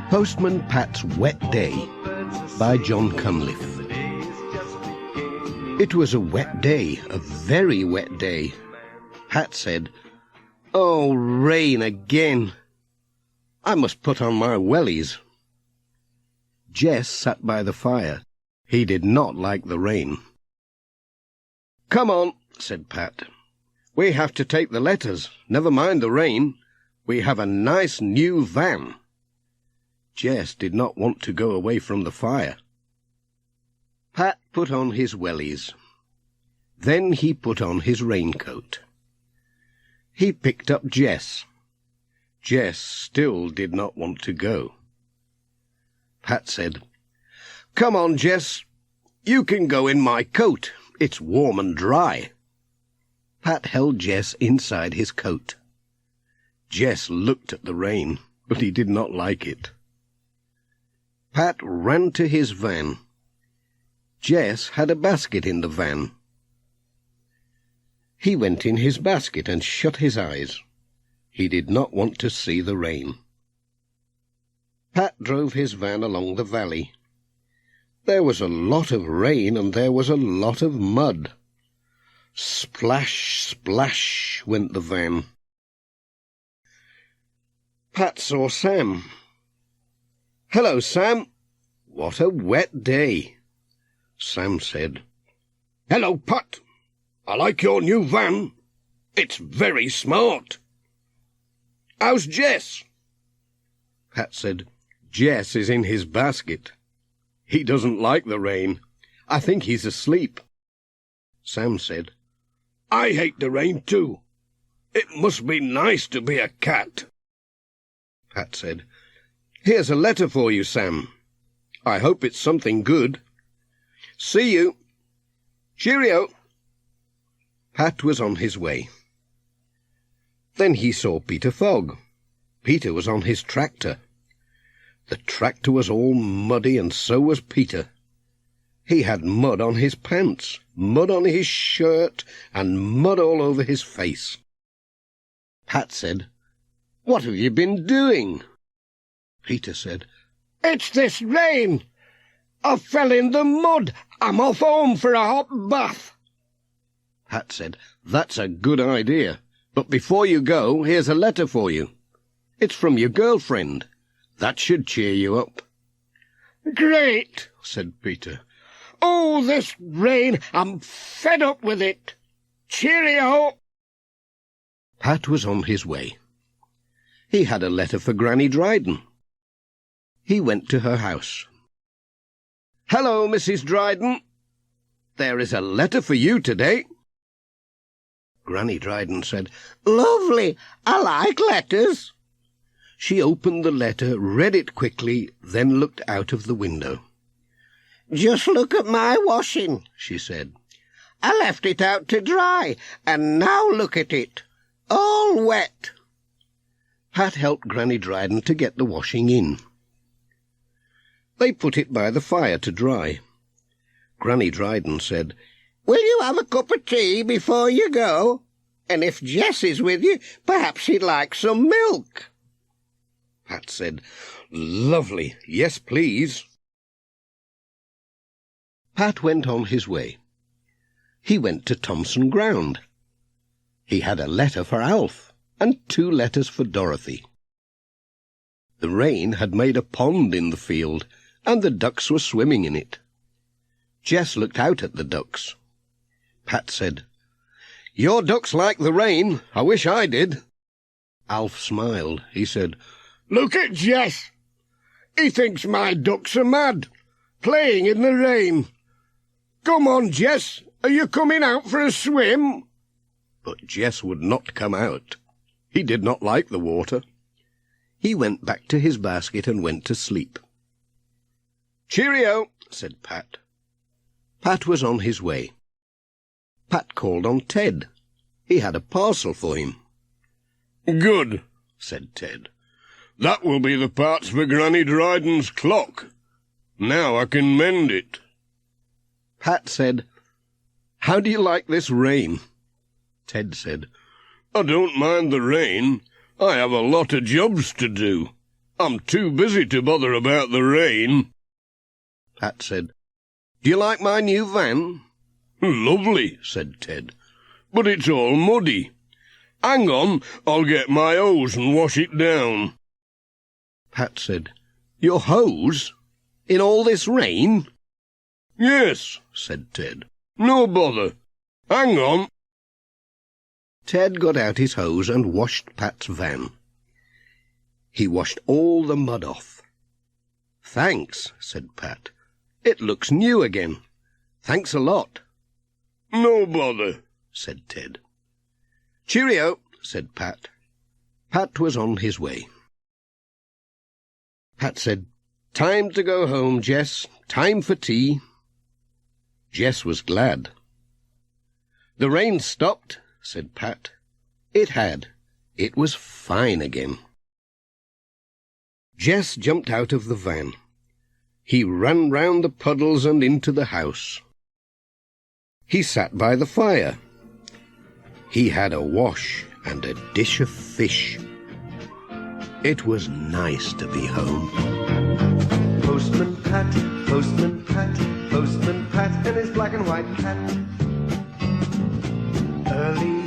Postman Pat's Wet Day by John Cunliffe. It was a wet day, a very wet day. Pat said, "Oh, rain again. I must put on my wellies." Jess sat by the fire. He did not like the rain. "Come on," said Pat. "We have to take the letters. Never mind the rain. We have a nice new van." Jess did not want to go away from the fire. Pat put on his wellies. Then he put on his raincoat. He picked up Jess. Jess still did not want to go. Pat said, "Come on, Jess. You can go in my coat. It's warm and dry." Pat held Jess inside his coat. Jess looked at the rain, but he did not like it. Pat ran to his van. Jess had a basket in the van. He went in his basket and shut his eyes. He did not want to see the rain. Pat drove his van along the valley. There was a lot of rain and there was a lot of mud. Splash, splash went the van. Pat saw Sam. "Hello, Sam. What a wet day." Sam said, "Hello, Pat. I like your new van. It's very smart. How's Jess?" Pat said, "Jess is in his basket. He doesn't like the rain. I think he's asleep." Sam said, "I hate the rain too. It must be nice to be a cat." Pat said, "Here's a letter for you, Sam. I hope it's something good. See you. Cheerio." Pat was on his way. Then he saw Peter Fogg. Peter was on his tractor. The tractor was all muddy, and so was Peter. He had mud on his pants, mud on his shirt, and mud all over his face. Pat said, "What have you been doing?" Peter said, "It's this rain. I fell in the mud. I'm off home for a hot bath." Pat said, "That's a good idea. But before you go, here's a letter for you. It's from your girlfriend. That should cheer you up." "Great," said Peter. "Oh, this rain, I'm fed up with it. Cheerio." Pat was on his way. He had a letter for Granny Dryden. He went to her house. "Hello, Mrs. Dryden. There is a letter for you today." Granny Dryden said, "Lovely. I like letters." She opened the letter, read it quickly, then looked out of the window. "Just look at my washing," she said. "I left it out to dry, and now look at it. All wet." Pat helped Granny Dryden to get the washing in. They put it by the fire to dry. Granny Dryden said, "Will you have a cup of tea before you go? And if Jess is with you, perhaps she'd like some milk." Pat said, "Lovely. Yes, please." Pat went on his way. He went to Thompson Ground. He had a letter for Alf and 2 letters for Dorothy. The rain had made a pond in the field, and the ducks were swimming in it. Jess looked out at the ducks. Pat said, "Your ducks like the rain. I wish I did." Alf smiled. He said, "Look at Jess. He thinks my ducks are mad, playing in the rain. Come on, Jess. Are you coming out for a swim?" But Jess would not come out. He did not like the water. He went back to his basket and went to sleep. "Cheerio," said Pat. Pat was on his way. Pat called on Ted. He had a parcel for him. "Good," said Ted. "That will be the parts for Granny Dryden's clock. Now I can mend it." Pat said, "How do you like this rain?" Ted said, "I don't mind the rain. I have a lot of jobs to do. I'm too busy to bother about the rain. Pat said, "Do you like my new van?" "Lovely," said Ted, "but it's all muddy. Hang on, I'll get my hose and wash it down." Pat said, "Your hose? In all this rain?" "Yes," said Ted. "No bother. Hang on." Ted got out his hose and washed Pat's van. He washed all the mud off. "Thanks," said Pat. "It looks new again. Thanks a lot." "No bother," said Ted. "Cheerio," said Pat. Pat was on his way. Pat said, "Time to go home, Jess. Time for tea." Jess was glad. "The rain stopped," said Pat. It had. It was fine again. Jess jumped out of the van. He ran round the puddles and into the house. He sat by the fire. He had a wash and a dish of fish. It was nice to be home. Postman Pat, Postman Pat, Postman Pat, and his black and white cat. Early